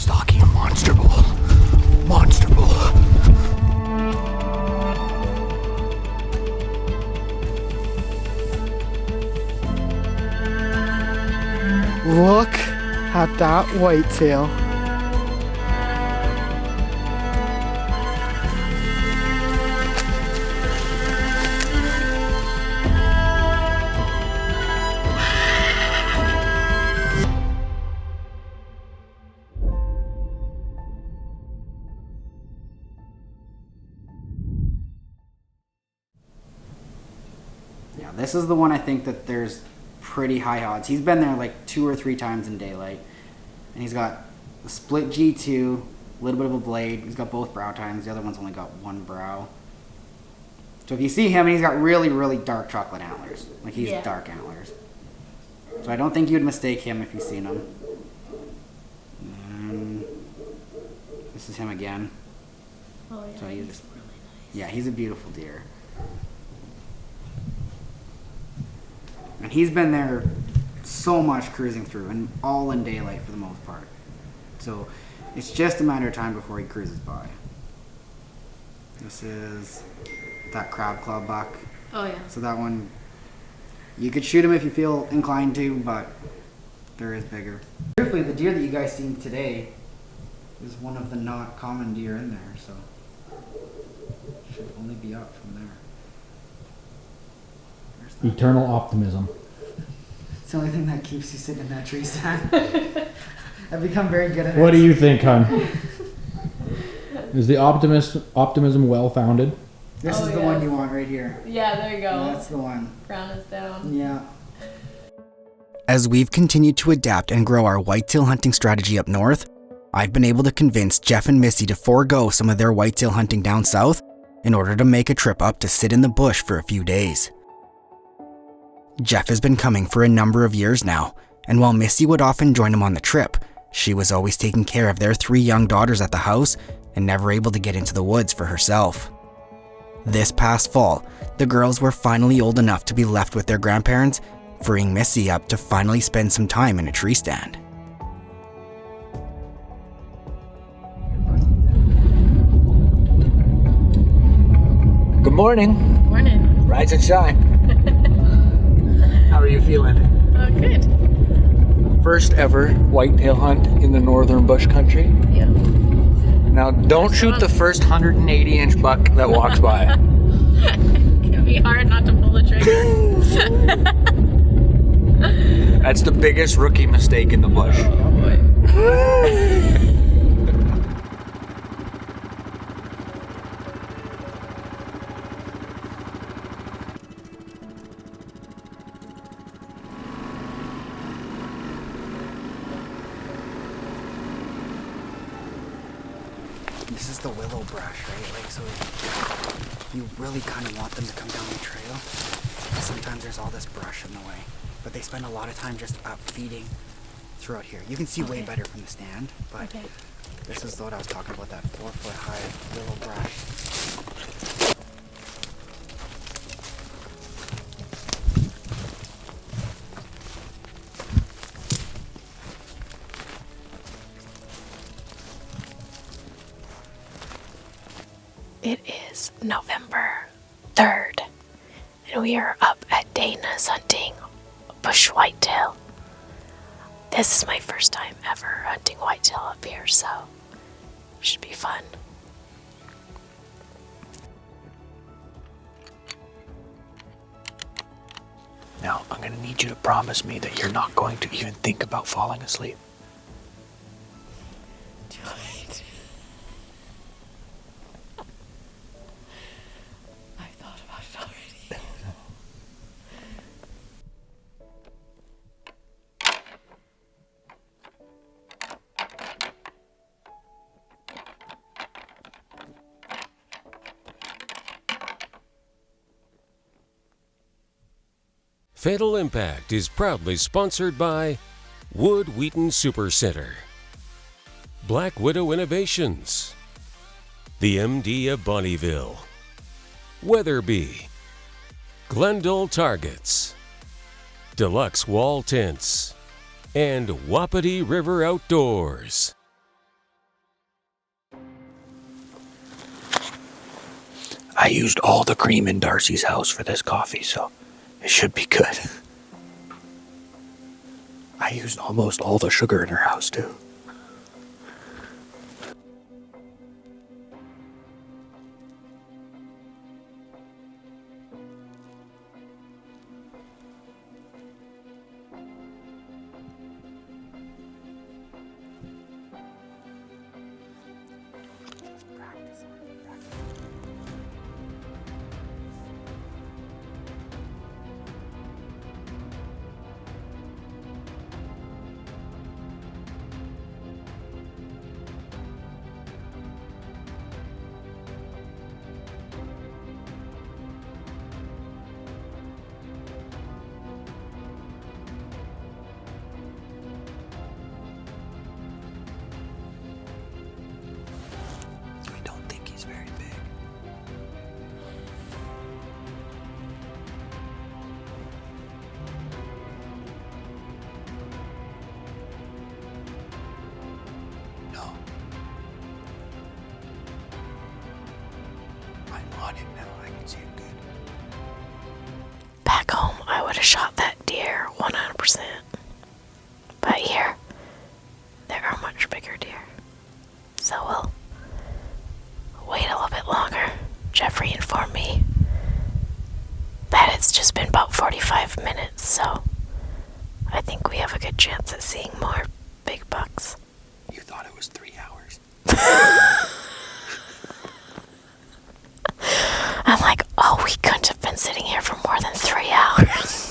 stalking a monster bull. Monster bull. Look at that whitetail. Yeah, this is the one I think that there's pretty high odds. He's been there like 2 or 3 times in daylight. And he's got a split G2, a little bit of a blade. He's got both brow tines. The other one's only got one brow. So if you see him, he's got really, really dark chocolate antlers. Like he's dark antlers. So I don't think you'd mistake him if you've seen him. And this is him again. Oh yeah, so he's really nice. Yeah, he's a beautiful deer. And he's been there so much cruising through, and all in daylight for the most part. So it's just a matter of time before he cruises by. This is that crab claw buck. Oh yeah. So that one, you could shoot him if you feel inclined to, but there is bigger. Truthfully, the deer that you guys seen today is one of the not common deer in there, so should only be up from there. Eternal optimism. It's the only thing that keeps you sitting in that tree stand. I've become very good at it. What do you think, hon? Is the optimism well founded? This is the one you want right here. Yeah, there you go. That's the one. Crown is down. Yeah. As we've continued to adapt and grow our whitetail hunting strategy up north, I've been able to convince Jeff and Missy to forego some of their whitetail hunting down south in order to make a trip up to sit in the bush for a few days. Jeff has been coming for a number of years now, and while Missy would often join him on the trip, she was always taking care of their 3 young daughters at the house and never able to get into the woods for herself. This past fall, the girls were finally old enough to be left with their grandparents, freeing Missy up to finally spend some time in a tree stand. Good morning. Morning. Rise and shine. How are you feeling? Oh, good. First ever whitetail hunt in the northern bush country. Yeah. Now, don't shoot the first 180-inch buck that walks by. It can be hard not to pull the trigger. That's the biggest rookie mistake in the bush. Oh boy. This is the willow brush, right? Like, so you really kind of want them to come down the trail. Sometimes there's all this brush in the way, but they spend a lot of time just up feeding throughout here. You can see way better from the stand, but this is what I was talking about, that 4-foot high willow brush. It is November 3rd, and we are up at Dana's hunting bush whitetail. This is my first time ever hunting whitetail up here, so it should be fun. Now, I'm going to need you to promise me that you're not going to even think about falling asleep. Fatal Impact is proudly sponsored by Wood Wheaton Super Center, Black Widow Innovations, the MD of Bonnyville, Weatherby, Glendale Targets, Deluxe Wall Tents, and Wapiti River Outdoors. I used all the cream in Darcy's house for this coffee, so it should be good. I used almost all the sugar in her house, too. Back home, I would have shot that deer 100%. But here, there are much bigger deer. So we'll wait a little bit longer. Jeffrey informed me that it's just been about 45 minutes, so I think we have a good chance at seeing more big bucks. You thought it was 3 hours. I'm like, oh, we couldn't have been sitting here for more than 3 hours.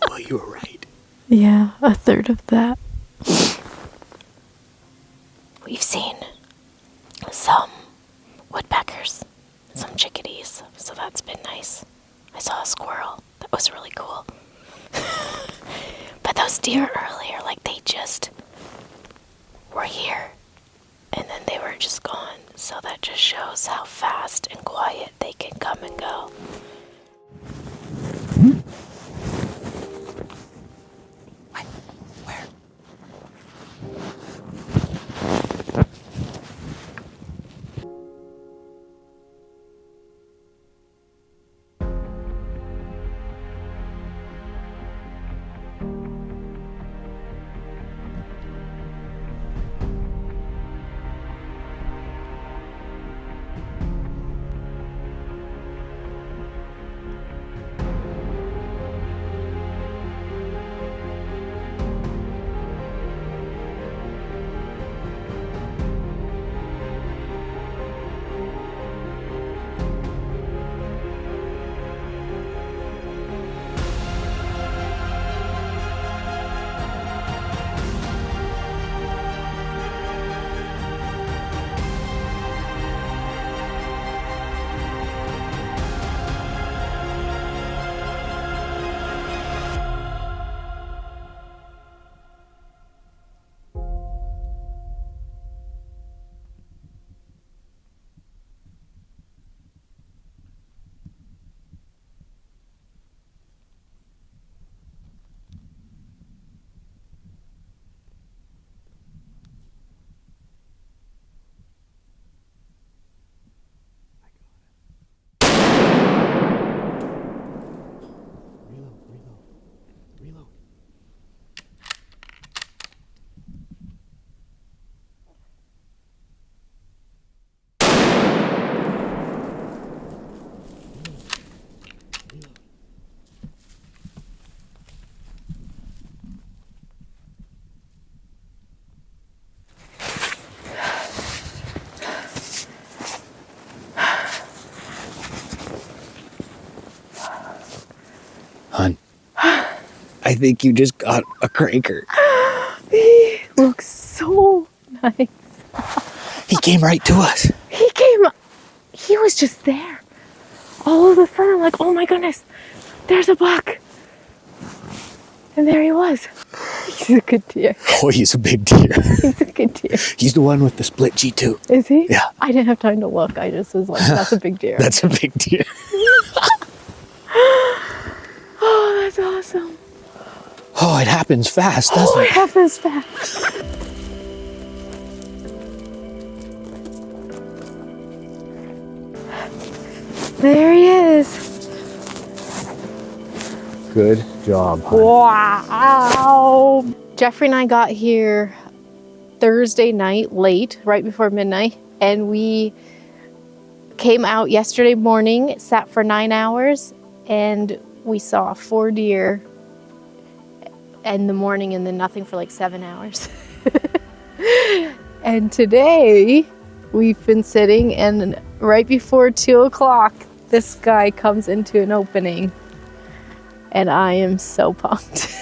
Well, you were right. Yeah, a third of that. We've seen some woodpeckers, some chickadees, so that's been nice. I saw a squirrel. That was really cool. But those deer earlier, like, they just were here and then they were just gone. So that just shows how fast and quiet they can come and go. What? Where? Hun, I think you just got a cranker. He looks so nice. He came right to us. He was just there. All of a sudden, like, oh my goodness, there's a buck. And there he was. He's a good deer. Oh, he's a big deer. He's a good deer. He's the one with the split G2. Is he? Yeah. I didn't have time to look. I just was like, that's a big deer. That's a big deer. Oh, that's awesome. Oh, it happens fast, doesn't Oh, it? it happens fast. There he is. Good job. Wow. Jeffrey and I got here Thursday night late, right before midnight, and we came out yesterday morning, sat for 9 hours, and we saw 4 deer in the morning and then nothing for like 7 hours. And today we've been sitting, and right before 2 o'clock, this guy comes into an opening. And I am so pumped.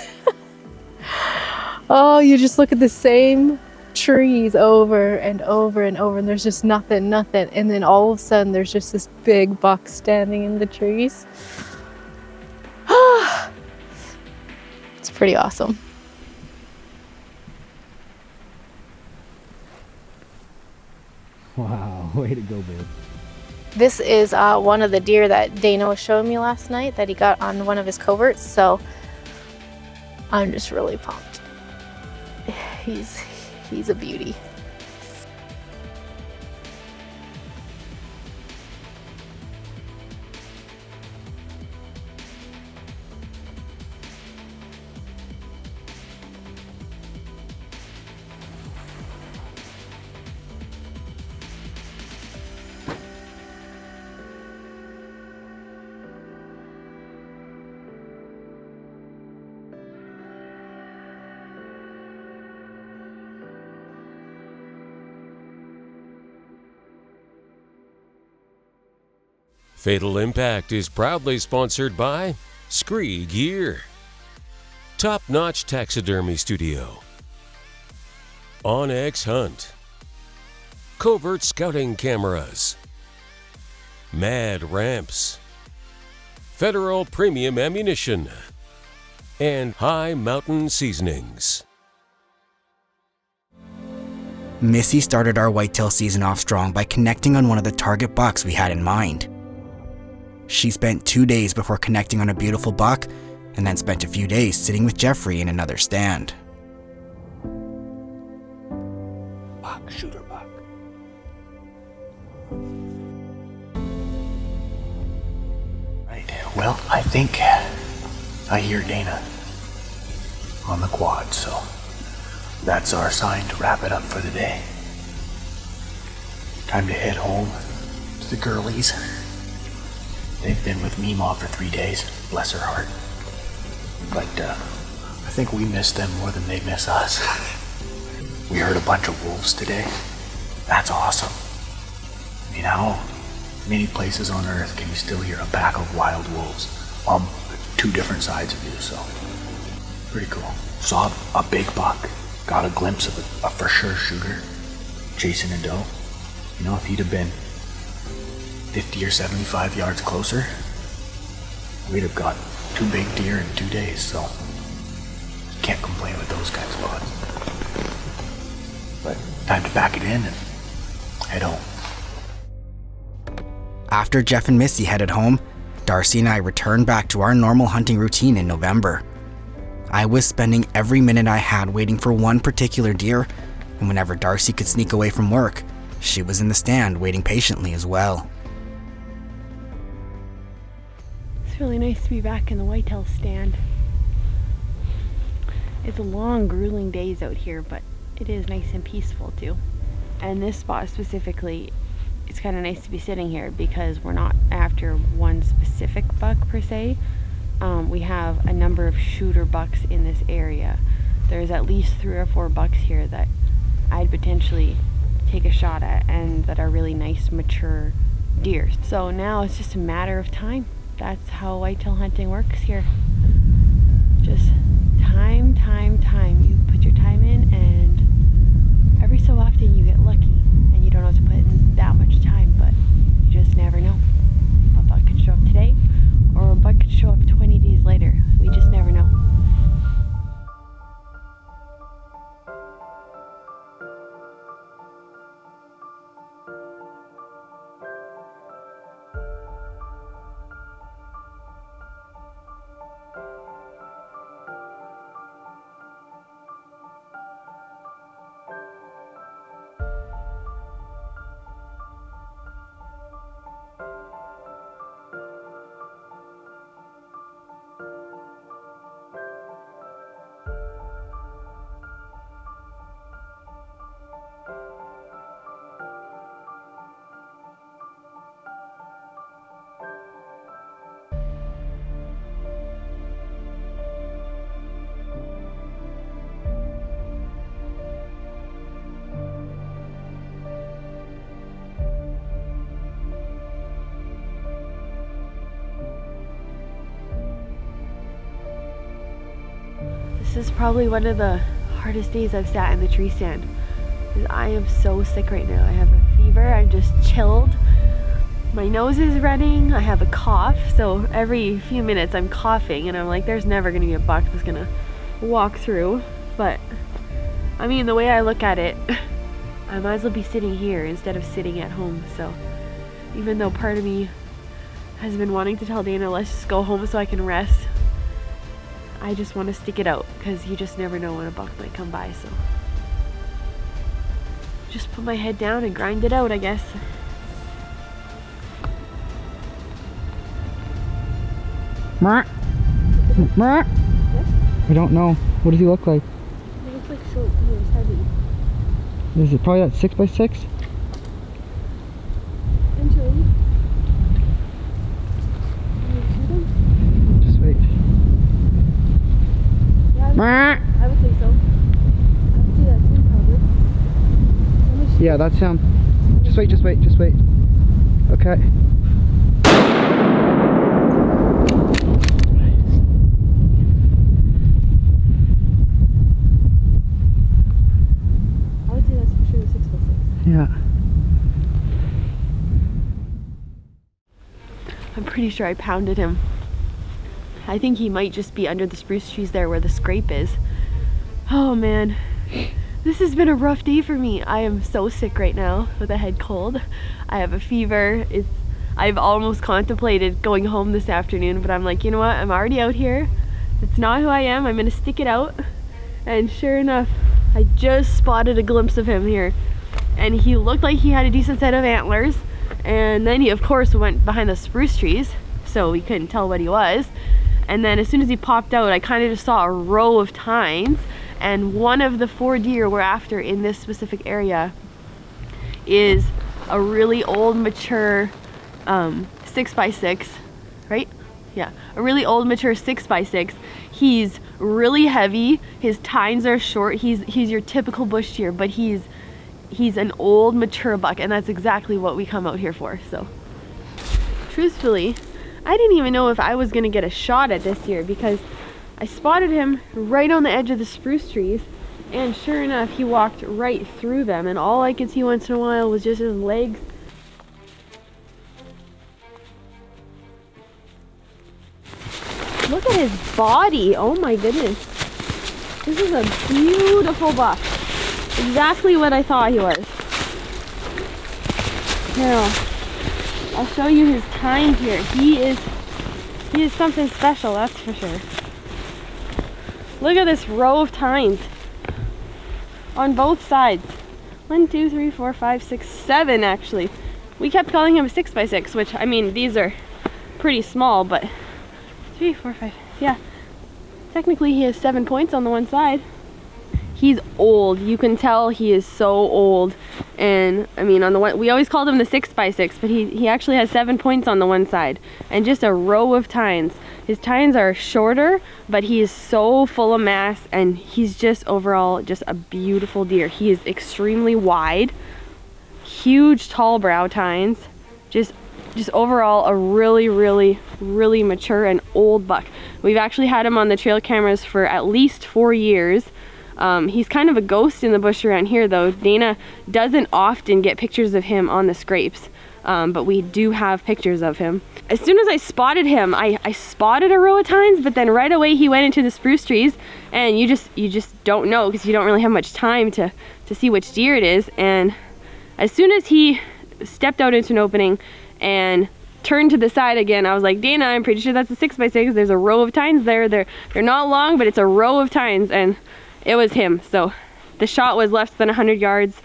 Oh, you just look at the same trees over and over and over, and there's just nothing. And then all of a sudden, there's just this big buck standing in the trees. It's pretty awesome. Wow, way to go, babe. This is one of the deer that Dana was showing me last night that he got on one of his coverts, so I'm just really pumped. He's a beauty. Fatal Impact is proudly sponsored by Scree Gear, Top Notch Taxidermy Studio, OnX Hunt, Covert Scouting Cameras, Mad Ramps, Federal Premium Ammunition, and High Mountain Seasonings. Missy started our whitetail season off strong by connecting on one of the target bucks we had in mind. She spent 2 days before connecting on a beautiful buck, and then spent a few days sitting with Jeffrey in another stand. Buck, shooter buck. Right, well, I think I hear Dana on the quad, so that's our sign to wrap it up for the day. Time to head home to the girlies. They've been with Meemaw for 3 days, bless her heart. But I think we miss them more than they miss us. We heard a bunch of wolves today. That's awesome. I mean, how many places on earth can you still hear a pack of wild wolves on 2 different sides of you? So, pretty cool. Saw a big buck. Got a glimpse of a for sure shooter chasing a doe. You know, if he'd have been 50 or 75 yards closer, we'd have got 2 big deer in 2 days, so can't complain with those kinds of odds. But time to pack it in and head home. After Jeff and Missy headed home, Darcy and I returned back to our normal hunting routine in November. I was spending every minute I had waiting for one particular deer, and whenever Darcy could sneak away from work, she was in the stand waiting patiently as well. It's really nice to be back in the whitetail stand. It's a long, grueling days out here, but it is nice and peaceful too. And this spot specifically, it's kind of nice to be sitting here because we're not after one specific buck per se. We have a number of shooter bucks in this area. There's at least 3 or 4 bucks here that I'd potentially take a shot at and that are really nice, mature deer. So now it's just a matter of time. That's how whitetail hunting works here. Just time. You put your time in, and every so often you get lucky and you don't have to put in that much time, but you just never know. A buck could show up today, or a buck could show up 20 days later. We just never know. is probably one of the hardest days I've sat in the tree stand. I am so sick right now. I have a fever, I'm just chilled. My nose is running, I have a cough, so every few minutes I'm coughing and I'm like, there's never gonna be a buck that's gonna walk through. But I mean, the way I look at it, I might as well be sitting here instead of sitting at home. So even though part of me has been wanting to tell Dana, let's just go home so I can rest, I just want to stick it out because you just never know when a buck might come by. So just put my head down and grind it out, I guess. I don't know. What does he look like? He looks like short, he's heavy. Is it probably that 6x6? Just wait. Yeah, I would say so. I would see that too, probably. Yeah, that's him. Just wait, just wait, just wait. Okay. I would say that's for sure 6x6. Yeah. I'm pretty sure I pounded him. I think he might just be under the spruce trees there where the scrape is. Oh man, this has been a rough day for me. I am so sick right now with a head cold. I have a fever. I've almost contemplated going home this afternoon, but I'm like, you know what? I'm already out here. It's not who I am. I'm gonna stick it out. And sure enough, I just spotted a glimpse of him here. And he looked like he had a decent set of antlers. And then he of course went behind the spruce trees, so we couldn't tell what he was. And then as soon as he popped out, I kind of just saw a row of tines, and one of the 4 deer we're after in this specific area is a really old mature 6x6, right? Yeah, a really old mature 6x6. He's really heavy, his tines are short, he's your typical bush deer, but he's an old mature buck, and that's exactly what we come out here for. So truthfully, I didn't even know if I was gonna get a shot at this deer because I spotted him right on the edge of the spruce trees, and sure enough he walked right through them, and all I could see once in a while was just his legs. Look at his body, oh my goodness. This is a beautiful buck. Exactly what I thought he was. Now, I'll show you his tines here. He is something special, that's for sure. Look at this row of tines on both sides. 1, 2, 3, 4, 5, 6, 7 actually. We kept calling him a 6x6, which I mean these are pretty small, but 3, 4, 5, yeah. Technically he has 7 points on the one side. He's old, you can tell he is so old. And I mean, on the one, we always called him the 6x6, but he actually has 7 points on the one side and just a row of tines. His tines are shorter, but he is so full of mass, and he's just overall just a beautiful deer. He is extremely wide, huge tall brow tines, just overall a really mature and old buck. We've actually had him on the trail cameras for at least 4 years. He's kind of a ghost in the bush around here though. Dana doesn't often get pictures of him on the scrapes, but we do have pictures of him. As soon as I spotted him, I spotted a row of tines, but then right away he went into the spruce trees, and you just don't know because you don't really have much time to see which deer it is. And as soon as he stepped out into an opening and turned to the side again, I was like, Dana, I'm pretty sure that's a 6x6. There's a row of tines there. They're not long, but it's a row of tines, and it was him. So the shot was less than 100 yards.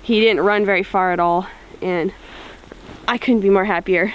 He didn't run very far at all, and I couldn't be more happier.